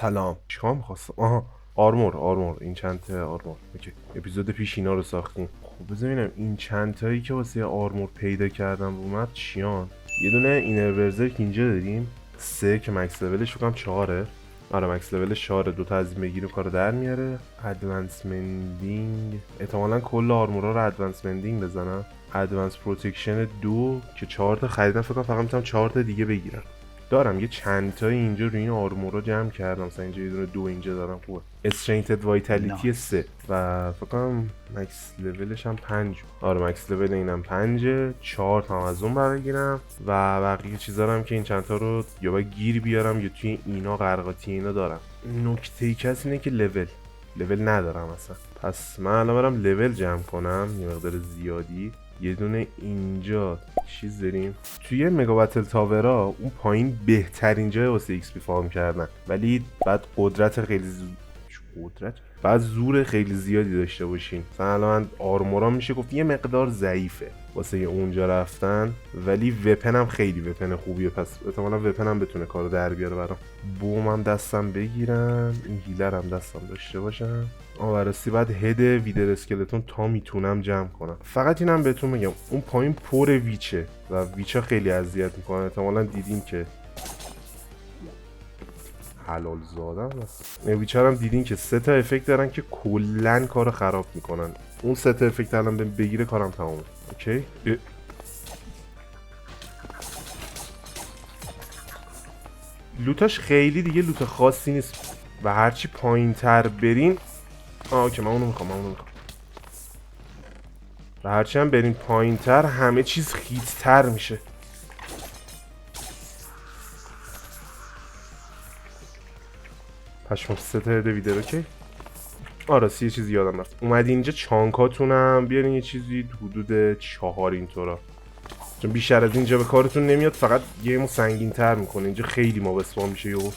سلام. چیکار می‌خواستم؟ آها، آرمور این چند تا آرمور. اوکی. اپیزود پیش اینا رو ساختیم. خب بذار ببینم این چند تایی که واسه آرمور پیدا کردم رو مپ چیان. یه دونه اینر برزرک اینجا داریم. 3 که مکس لولش فکر کنم 4. آره مکس لولش 4. دو تا از این بگیریم کارو در میاره. ادوانس مندینگ. احتمالاً کل آرمورا رو ادوانس مندینگ بزنم. ادوانس پروتکشن 2 که 4 تا خریدم، فکر کنم فقط میتونم 4 تا دیگه بگیرم. دارم یه چند تا اینجا روی این آرمورا جمع کردم. مثلا اینجا یه دونه 2 اینجا دارم. خوبه. استرینتد وایتالیتی 3 و فکر کنم مکس لولش هم 5. آره مکس لول اینم 5. 4 تا از اون بگیرم و بقیه چیزا رو هم که این چند تا رو یا باید گیر بیارم یا توی اینا قرقاتی اینا دارم. نکته ای کس اینه که لول ندارم اصلا. پس من الان برم لول جمع کنم یه مقدار زیادی. یه دونه اینجا چیز داریم. توی مگا بتل تاورا اون پایین بهترین جای واسه ایکس پی فارم کردن، ولی بعد بعد زور خیلی زیادی داشته باشین. مثلا الان آرمورا میشه گفت یه مقدار ضعیفه واسه اونجا رفتن، ولی وپن هم خیلی وپن خوبیه. پس احتمالاً وپن هم بتونه کارو در بیاره برام. بوم هم دستم بگیرم، این هیلر هم دستم داشته باشم. بررسی بعد هد ویدر اسکلتون تا میتونم جمع کنم. فقط اینم بهتون بگم اون پایین پر ویچه و ویچا خیلی اذیت میکنن. احتمالاً دیدین که حلال زادم ویچر هم دیدین که 3 تا افکت دارن که کلن کارو خراب میکنن. اون 3 تا افکت الان بگیره کارم تمومه. اوکی. لوتاش خیلی دیگه لوت خاصی نیست و هرچی پایین تر برین اوکی من اونو میخوام. و هرچی هم برین پایین تر همه چیز خیت تر میشه. پشمام 3 تا هد ویدر. اوکی. آره یه چیزی یادم رفت. اومدین اینجا چانکاتونم بیارین یه چیزی حدود 4 اینطورا، چون بیشتر از اینجا به کارتون نمیاد. فقط گیمو سنگین تر میکنه. اینجا خیلی ما اسپام میشه یهو.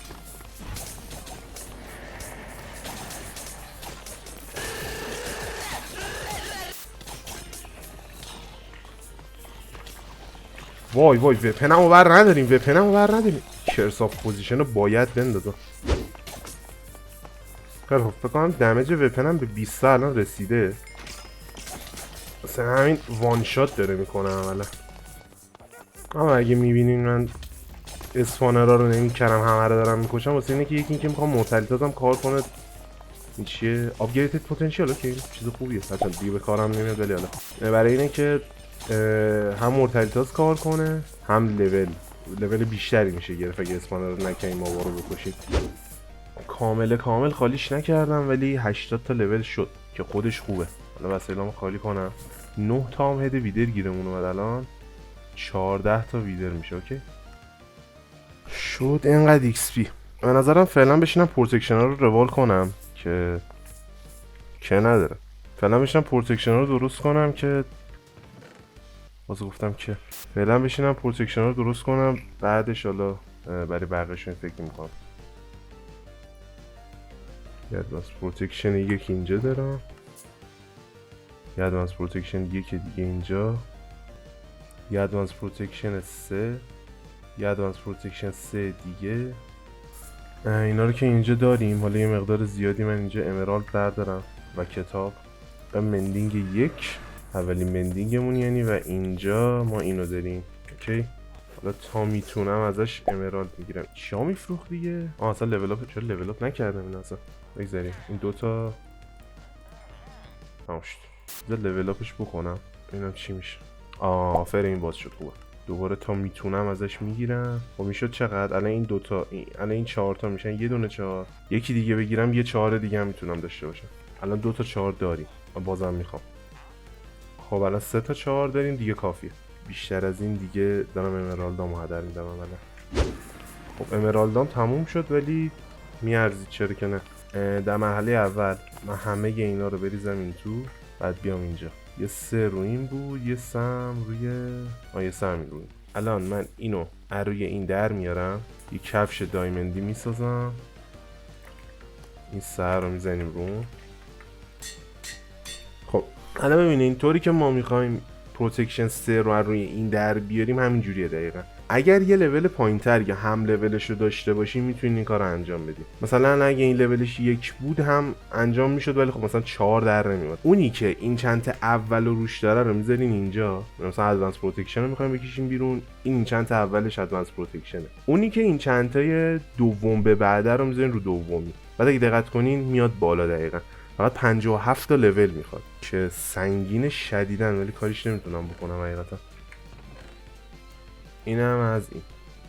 وای وپنمو بر نداریم. کرس آف پوزیشن رو باید بندازم. خیلی خب فکر کنم دمیج وپنم به 20 الان رسیده. مثلا همین وان شات داره میکنه عملا. اما اگه میبینین من اسپانرها رو نمیکردم همه رو دارم میکشم واسه اینه که یکی اینکه میخوام مورتالیتازم کار کنه. این چیه؟ آپگریدد پتانسیال. که چیز خوبیه. حتما دیگه به کارم نمیاد، ولی حالا برای اینه که هم مورتالیتاز کار کنه هم لول بیشتری میشه گرفت اگه اسپانر رو نکنیم ما رو بکشیم. کامل خالیش نکردم ولی 80 تا لول شد که خودش خوبه. حالا وسایلامو خالی کنم. 9 تا هم هد ویدر گیرمون اومد. الان 14 تا ویدر میشه. اوکی شد اینقدر ایکس پی. به نظرم فعلا بشینم پروتکشن رو روال کنم که نداره. فعلا بشینم پروتکشن رو درست کنم که بعدش حالا برای بقیه‌شون فکر میکنم. یه ادوانس پروتکشن یک اینجا دارم، یه ادوانس پروتکشن یک دیگه اینجا، یه ادوانس پروتکشن 3، یه ادوانس پروتکشن 3 دیگه. اینا رو که اینجا داریم. حالا یه مقدار زیادی من اینجا امرالد بردارم و کتاب و مندینگ 1 اولین مندینگمون یعنی. و اینجا ما اینو داریم. اوکی حالا تا میتونم ازش امرالد میگیرم. چیا میفروخت دیگه؟ اصلا لول اپ. چرا لول اپ نکردم این اصلا؟ بگذاریم این دوتا تمام شد. بذار لول اپش بکنم ببینم چی میشه. آفرین باز شد. خوبه. دوباره تا میتونم ازش میگیرم. خب میشد چقدر؟ الان این دوتا الان این 4 تا میشن یه دونه 4. یکی دیگه بگیرم یه 4 دیگه هم میتونم داشته باشم. الان 2 تا 4 داریم. بازم میخوام. خب الان 3 تا 4 داریم دیگه کافیه. بیشتر از این دیگه دارم امرالدامو هدر میدم عملا. خب امرالدام تموم شد ولی میارزید چرا که نه. در مرحله اول من همه اینا رو بریزم این تو، بعد بیام اینجا. یه 3 رو این بود، یه سم روی یه سم روی این. الان من اینو روی این در میارم، یه کفش دایمندی میسازم. این سر رو میزنیم رو. خب الان ببینید اینطوری که ما میخوایم پروتکشن 3 رو روی این در بیاریم همین جوریه دقیقا. اگر یه لول پایینتر یا هم لولش رو داشته باشی میتونی این کار رو انجام بدی. مثلا اگه این لولش 1 بود هم انجام میشد، ولی خب مثلا 4 در نمیاد. اونی که این چند اول رو روش داره رو میذارین اینجا، مثلا ادوانس پروتکشن رو میخوایم بکشیم بیرون، این چند اولش ادوانس پروتکشنه. اونی که این چند تای دوم به بعد رو میذارین رو دومی. بعد اگه دقت کنین میاد بالا دقیقاً. فقط 57 تا لول میخواد که سنگین شدیدن، ولی کاریش نمیتونم بکنم حقیقتا. اینم از این.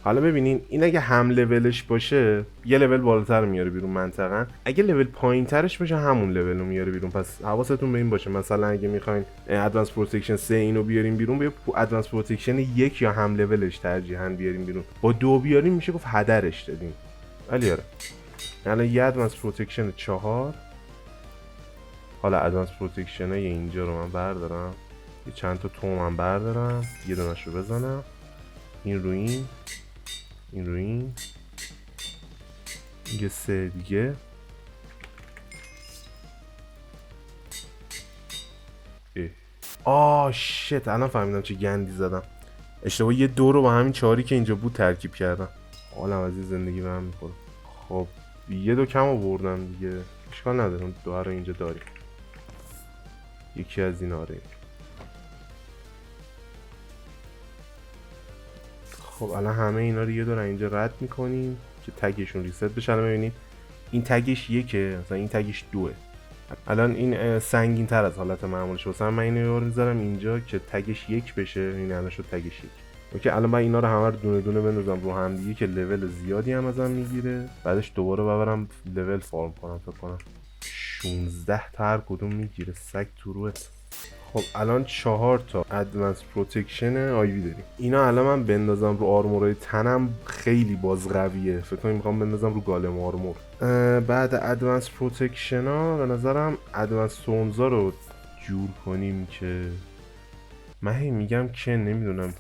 حالا ببینین این اگه هم لولش باشه یه لول بالاتر میاره بیرون منطقا، اگه لول پایین ترش باشه همون لول رو میاره بیرون. پس حواستون به این باشه، مثلا اگه میخواین ادوانس پروتکشن 3 اینو بیاریم بیرون، بیا ادوانس پروتکشن 1 یا هم لولش ترجیحاً بیاریم بیرون. با 2 بیاریم میشه گفت هدرش دادیم. ولی آره الان یه ادوانس پروتکشن 4. حالا ادوانس پروتکشن اینجا رو من بردارم، یه چند تا توم من بردارم، یه دونش رو بزنم، این رو این رو این یه 3 دیگه. شت، الان فهمیدم چه گندی زدم. اشتباه یه 2 رو با همین 4 که اینجا بود ترکیب کردم. حالم از این زندگی به هم میخوره. خب یه 2 کم آوردم دیگه، اشکال نداره، 2 رو اینجا داریم. یکی از این آره. خب الان همه اینا رو یه دور اینجا رد میکنیم که تگشون ریست بشه. الان ببینید این تگش 1، مثلا این تگش 2. الان این سنگین تر از حالت معمولش، مثلا من اینو میذارم اینجا که تگش 1 بشه. این الان شد تگش 1. اوکی الان من اینا رو همه رو دونه دونه بندازم رو هم دیگه که لول زیادی هم ازم میگیره. بعدش دوباره ببرم لول فارم کنم. فکر کنم 16 تا هر کدوم میگیره، سگ تو روت. خب الان 4 تا ادوانس پروتکشن آیوی داریم. اینا الان من بندازم رو آرمورای تنم خیلی باز قویه. فکر کنم میخوام بندازم رو گالم آرمور. بعد ادوانس پروتکشن ها به نظرم ادوانس سونزا رو جور کنیم که من میگم که نمیدونم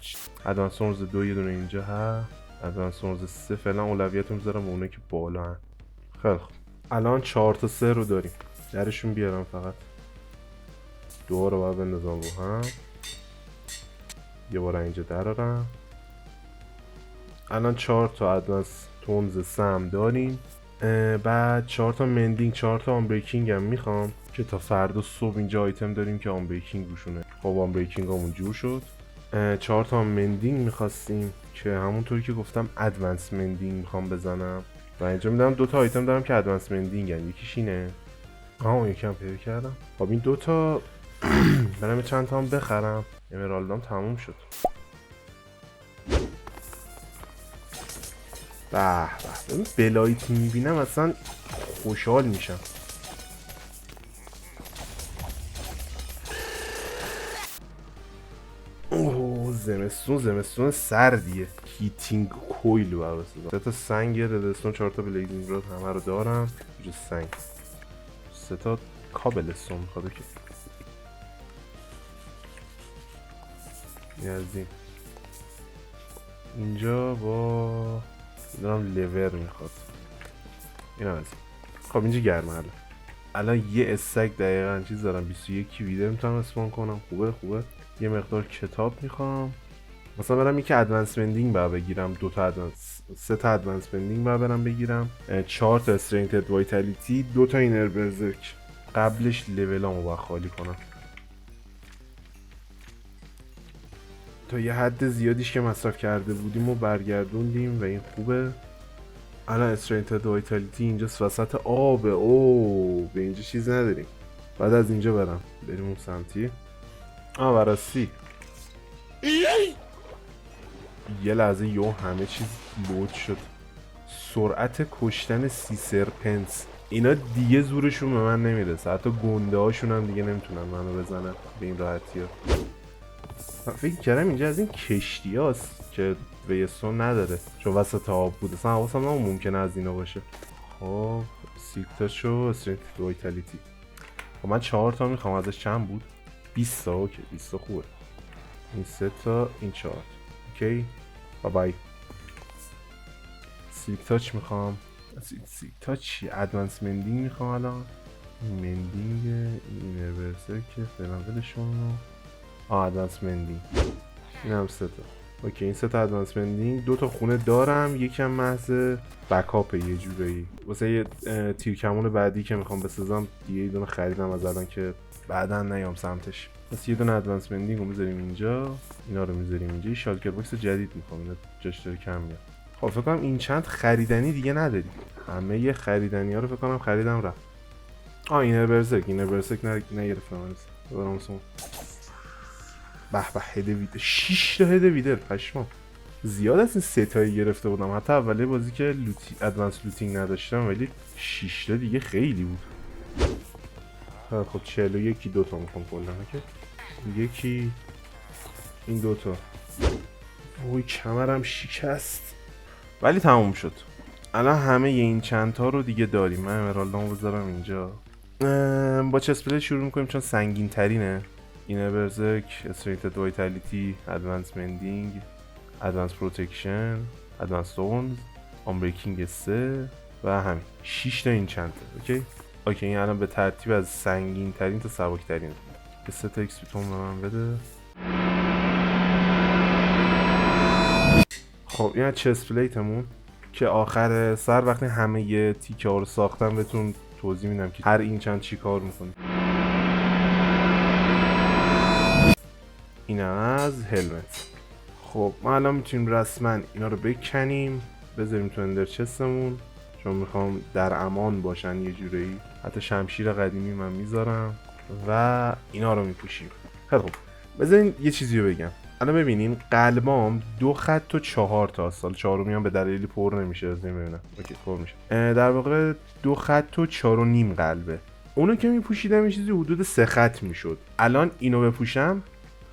ادوانس سونز 2 یه دونه اینجا هست، ادوانس سونز 3 فعلا اولویت رو میذارم اونه که بالا هست. خیلی خوب الان 4 تا 3 رو داریم، درشون بیارم فقط 2 رو باید بندازم رو هم، یه بار اینجا درارم. الان 4 تا ادوانس تونز سم داریم. بعد 4 تا مندینگ، 4 تا آنبریکینگ هم میخوام که تا فردا صبح اینجا آیتم داریم که آنبریکینگ روشونه. خب آنبریکینگ همون جور شد. 4 تا مندینگ میخواستیم که همونطوری که گفتم ادوانس مندینگ میخوام بزنم و اینجا میدم 2 تا آیتم دارم که ادوانس مندینگ هن. یکیش اینه، یکم پیدا کردم. خب این 2 تا برم چند تا هم بخرم. امرالدام تموم شد. به به بلایت میبینم اصلا خوشحال میشم. زمستون سردیه. هیتینگ کویل باید بسازم. 3 تا سنگ، ردستون، 4 تا بلیدینگ رود همه رو دارم. اینجا سنگ، 3 تا کابلستون میخواد که از اینجا با دارم لور میخواد. این هم از این. خب اینجا گرمه. الان یه استک دقیقا چیز دارم، 21 ویدر میتونم اسپان کنم. خوبه. یه مقدار کتاب میخوام، مثلا برم یکی ادوانس مندینگ باید بگیرم، 2 تا ادوانس، 3 تا ادوانس مندینگ باید برم بگیرم، 4 تا استرینگتد وایتالیتی، 2 تا اینر برزرک. قبلش لولامو باید خالی کنم تا یه حد زیادیش که مصرف کرده بودیم و برگردوندیم و این خوبه. الان استرینگتد وایتالیتی اینجاست وسط آب. به اینجا چیز نداریم. بعد از اینجا بریم اون سمتی. براستی یه لحظه همه چیز لود شد. سرعت کشتن 30 سرپنس، اینا دیگه زورشون به من نمیرسه. حتی گنده هاشون هم دیگه نمیتونن منو بزنن به این راحتی ها. فکر کردم اینجا از این کشتی هاست که ویستون نداره چون وسط آب بود. اصلا حواسم نبود ممکنه از اینا باشه. خب سیکتاش و استرینگتد وایتالیتی. خب من 4 تا میخوام. ازش چند بود؟ 20 تا. اوکی 20 تا خوبه. این 3 تا، این 4. اوکی بای. سیلک تاچ میخوام. سیلک تاچ چی؟ ادوانس مندینگ میخوام. الان مندینگ اینر برسر که فعلا ولشون. ادوانس مندینگ این هم 3 تا. اوکی این سه تا ادوانس مندینگ، 2 تا خونه دارم، یکم محض بکاپ یه جورایی واسه یه تیرکمون بعدی که میخوام بسازم دیگه. یه دونه خریدم از الان که بعدا نیام سمتش. پس یه دونه ادوانس مندینگ رو میذاریم اینجا، اینا رو میذاریم اینجا. یه شالکر باکس جدید میخوام، اینا جاش داره کم میاد. خب فکر کنم این چند خریدنی دیگه نداری، همه یه خریدنی ها رو فکر کنم خریدم رفت. اینر برزرک نگرفتم هنوز. برامسون به به هد ویدر، 6 تا هد ویدر پشمام. زیاد از این 3 تایی گرفته بودم حتی اولی بازی که ادوانس لوتینگ نداشتم، ولی 6 تا دیگه خیلی بود. خب 41 2 تا میخوام کلا. اوکی یکی این 2 تا. وای کمرم شکست ولی تموم شد. الان همه این چند تا رو دیگه داریم. من امرالدامو بذارم اینجا. با چست پلیت شروع میکنیم چون سنگین ترینه. اینر برزرک، استرینتد وایتالیتی، ادوانس مندینگ، ادوانس پروتکشن، ادوانس ثورنز، آنبریکینگ 3 و همین 6 تا این چند تا. اوکی این الان به ترتیب از سنگین ترین تا سبک ترین. به 3 تا ایکس بیتون به من بده. خب این از چست پلیتمون که آخر سر وقتی همه یه تیکه ها رو ساختم بهتون توضیح میدم که هر این چند چی کار میکنه. این از هلمت. خب ما الان میتونیم رسما اینا رو بکنیم بذاریم تو اندر چستمون چون میخوام در امان باشن یه جورایی. حتی شمشیر قدیمی من میذارم و اینا رو میپوشیم. خیلی خب بذارین یه چیزی رو بگم. الان ببینین قلبام 2 خط و 4 تا سال 4 میام به دلیلی پر نمیشه از نمیبینم. اوکی پر میشه. در واقع 2 خط و 4 و نیم قلبه. اونو که میپوشیدم یه چیزی حدود 3 خط میشد. الان اینو بپوشم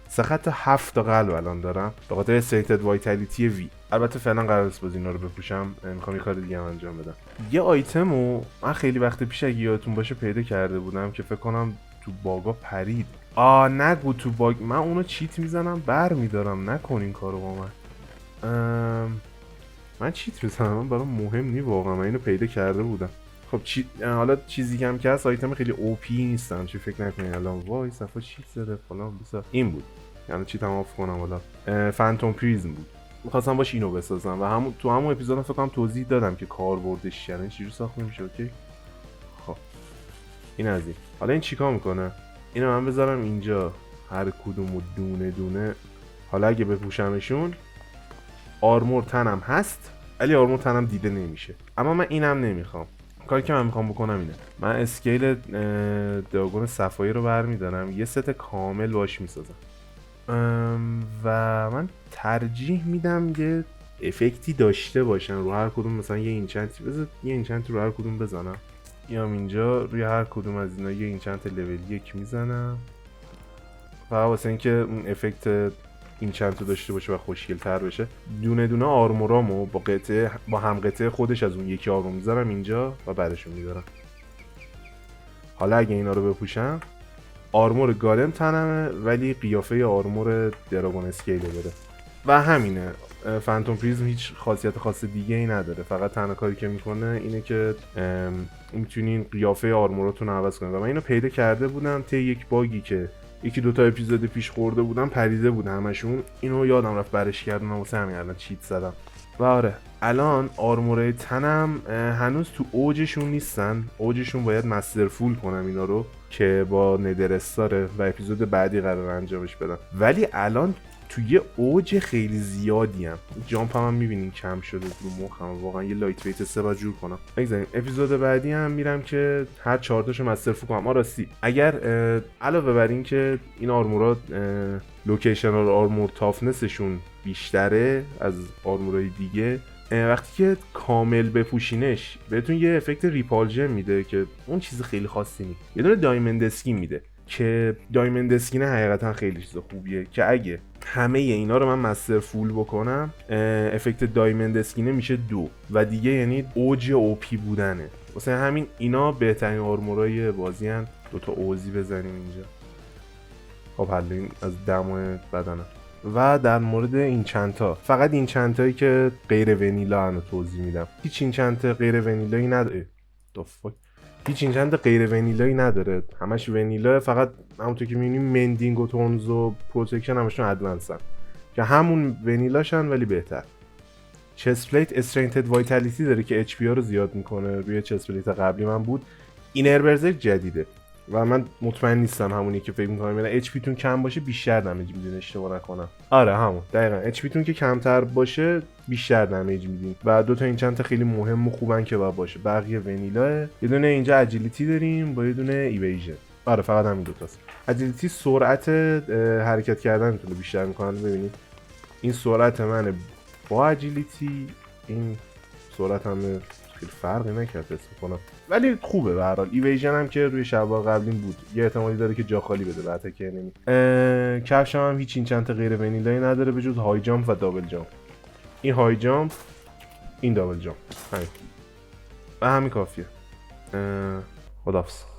3 خط 7 تا قلب الان دارم به خاطر استرینتد وایتالیتی وی. البته فعلا قرار نیست باز اینا رو بپوشم، میخوام یه کار دیگه هم انجام بدم. یه آیتمو من خیلی وقت پیش اگه یادتون باشه پیدا کرده بودم که فکر کنم تو باگا پرید. نگو تو باگ، من اونو چیت میزنم بر میدارم. نکن این کارو با من چیت میزنم، من برام مهم نی واقعا. من اینو پیدا کرده بودم. خب حالا چیزی که هم که هست آیتم خیلی او پی نیستن چی فکر نکنین الان وای صفا چیت زده فلان بسا. این بود یعنی چیت هم آف کنم. حالا فانتوم پریزم بود میخواستم باش اینو بسازم و تو همون اپیزودم فکر کنم توضیح دادم که کاربردش چیه، چجوری ساخته میشه. اوکی خب این از این. حالا این چیکار میکنه؟ اینو من بذارم اینجا هر کدومو دونه دونه. حالا اگه بپوشمشون آرمور تنم هست ولی آرمور تنم دیده نمیشه. اما من اینم نمیخوام. کاری که من میخوام بکنم اینه من اسکیل دراگون صفایی رو برمیدارم یه ست کامل باش میسازم و من ترجیح میدم یه افکتی داشته باشن رو هر کدوم. مثلا یه اینچنتی بذار یه اینچنتی رو هر کدوم بزنم. میام اینجا روی هر کدوم از اینا یه اینچنت لول 1 میزنم فقط واسه اینکه اون افکت اینچنت رو داشته باشه و خوشگل تر بشه. دونه دونه آرمورامو با هم قطعه خودش از اون یکی آرمور میذارم اینجا و بعدشون میذارم. حالا اگه اینا رو بپوشم آرمور گالم تنمه ولی قیافه آرمور دراگون اسکیل داره و همینه. فانتوم پریزم هیچ خاصیت خاص دیگه ای نداره، فقط تنها کاری که میکنه اینه که میتونین قیافه آرموراتون رو عوض کنید و من اینو پیدا کرده بودم طی یک باگی که یکی دوتا اپیزود پیش خورده بودم پریده بود همشون. اینو یادم رفت برش کردم واسه همین الان چیت زدم. و آره الان آرمورای تنم هنوز تو اوجشون نیستن. اوجشون باید مستر فول کنم اینا رو که با ندر استاره و اپیزود بعدی قرار انجامش بدم. ولی الان توی اوج خیلی زیادی هم. جامپ هم میبینین کم شده رو مخم واقعا. یه لایت ویت 3 باید جور کنم. بگذاریم اپیزود بعدی هم میرم که هر 4 تاشو مستر فول کنم. راستی اگر علاوه بر این که این آرمورات لوکیشنال آرمور تافنسشون بیشتره از آرمورای دیگه، وقتی که کامل بپوشینش بهتون یه افکت ریپالژن میده که اون چیز خیلی خاصی نیست. یه دونه دایموند اسکین میده که دایموند اسکین حقیقتا خیلی چیز خوبیه که اگه همه اینا رو من مستر فول بکنم افکت دایموند اسکینه میشه 2 و دیگه یعنی اوج او پی بودنه. واسه همین اینا بهترین آرمورای بازی ان. 2 تا اوزی بزنیم اینجا. خب حالا این از دم بدنم. و در مورد این چندتا فقط این چندتایی که غیر ونیلا هنو توضیح میدم. هیچ این چند تا غیر ونیلایی نداره. هیچ این چند تا غیر ونیلایی نداره، همش ونیلا. فقط همونطور که میبینیم مندینگ و تونز و پروتکشن همشون ادوانسن. که همون ونیلاشن ولی بهتر. چست پلیت استرینتد وایتالیتی داره که اچ پی رو زیاد میکنه. روی چست پلیت قبلی من بود. اینر برزرک جدیده و من مطمئن نیستم همونی که فکر می‌کنم. یعنی اچ پی تون کم باشه بیشتر دمیج میدین اشتباه نکنم. آره همون دقیقاً اچ پی تون که کمتر باشه بیشتر دمیج میدین و دو تا این چند تا خیلی مهم و خوبن که باید باشه. بقیه ونیلا. یه دونه اینجا اجیلیتی داریم با یه دونه ایویژن. آره فقط همین دو تاست. اجیلیتی سرعت حرکت کردنتون رو بیشتر می‌کنه. ببینید این سرعت منه با اجیلیتی، این سرعت هم خیلی فرقی نکرد حس کنم ولی خوبه به هر حال. ایویژن هم که روی شلوار قبلیم بود یه احتمالی داره که جا خالی بده بعد که نمی کفشم هم هیچ این چند تا غیر ونیلایی نداره به جز های جامپ و دابل جامپ. این های جامپ، این دابل جامپ، همین و همین کافیه. خداحافظ.